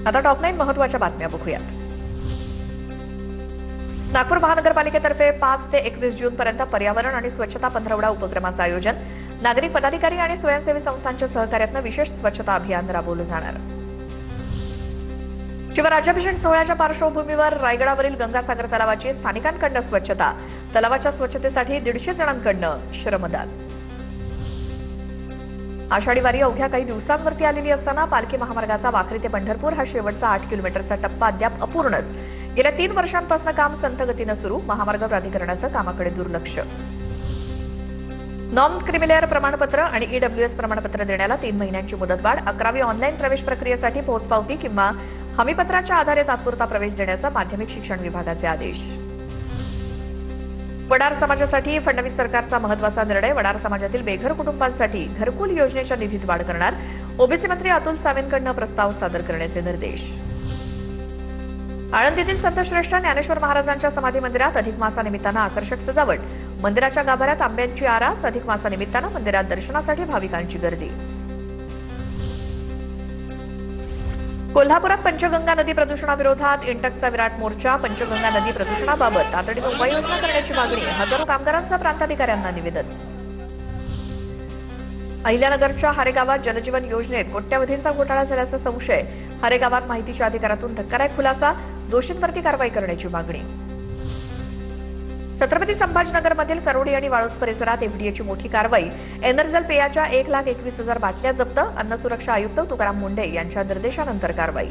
आता टॉप 9 महत्त्वाच्या बातम्या बघूयात. नागपूर महानगरपालिकेतर्फे 5 ते 21 जून पर्यंत पर्यावरण आणि स्वच्छता पंधरवडा उपक्रमाचं आयोजन. नागरिक पदाधिकारी आणि स्वयंसेवी संस्थांच्या सहकार्यानं विशेष स्वच्छता अभियान राबवलं जाणार. शिवराज्याभिषेक सोहळ्याच्या पार्श्वभूमीवर रायगडावरील गंगासागर तलावाची स्थानिकांकडून स्वच्छता. तलावाच्या स्वच्छतेसाठी 150 जणांकडून श्रमदान. आषाढी वारी अवघ्या काही दिवसांवरती आलेली असताना पालखी महामार्गाचा वाखरी ते पंढरपूर हा शेवटचा 8 किलोमीटरचा टप्पा अद्याप अपूर्णच. गेल्या 3 वर्षांपासून काम संथ गतीनं सुरू. महामार्ग प्राधिकरणाचं कामाकडे दुर्लक्ष. नॉन क्रिमिलेअर प्रमाणपत्र आणि ईडब्ल्यूएस प्रमाणपत्र देण्याला 3 महिन्यांची मुदतवाढ. 11वी ऑनलाईन प्रवेश प्रक्रियेसाठी पोचपावती किंवा हमीपत्राच्या आधारे तात्पुरता प्रवेश देण्याचा माध्यमिक शिक्षण विभागाचे आदेश. वडार समाजासाठी फडणवीस सरकारचा महत्त्वाचा निर्णय. वडार समाजातील बेघर कुटुंबांसाठी घरकुल योजनेच्या निधीत वाढ करणार. ओबीसी मंत्री अतुल सावेंकडून प्रस्ताव सादर करण्याचे निर्देश. आळंदीतील संतश्रेष्ठ ज्ञानेश्वर महाराजांच्या समाधी मंदिरात अधिक मासानिमित्तानं आकर्षक सजावट. मंदिराच्या गाभाऱ्यात आंब्यांची आरास. अधिक मासानिमित्तानं मंदिरात दर्शनासाठी भाविकांची गर्दी. कोल्हापुरात पंचगंगा नदी प्रदूषणाविरोधात इंटकचा विराट मोर्चा. पंचगंगा नदी प्रदूषणाबाबत तातडीनं उपाययोजना करण्याची मागणी. हजारो कामगारांचं प्रांताधिकाऱ्यांना निवेदन. अहिल्यानगरच्या हारेगावात जलजीवन योजनेत कोट्यवधींचा घोटाळा झाल्याचा संशय. हारेगावात माहितीच्या अधिकारातून धक्कादायक खुलासा. दोषींवरती कारवाई करण्याची मागणी. छत्रपती संभाजीनगरमधील करोडी आणि वाळूस परिसरात एफडीएची मोठी कारवाई. एनर्जल पेयाच्या 1,21,000 बाटल्या जप्त. अन्न सुरक्षा आयुक्त तुकाराम मुंढे यांच्या निर्देशानंतर कारवाई.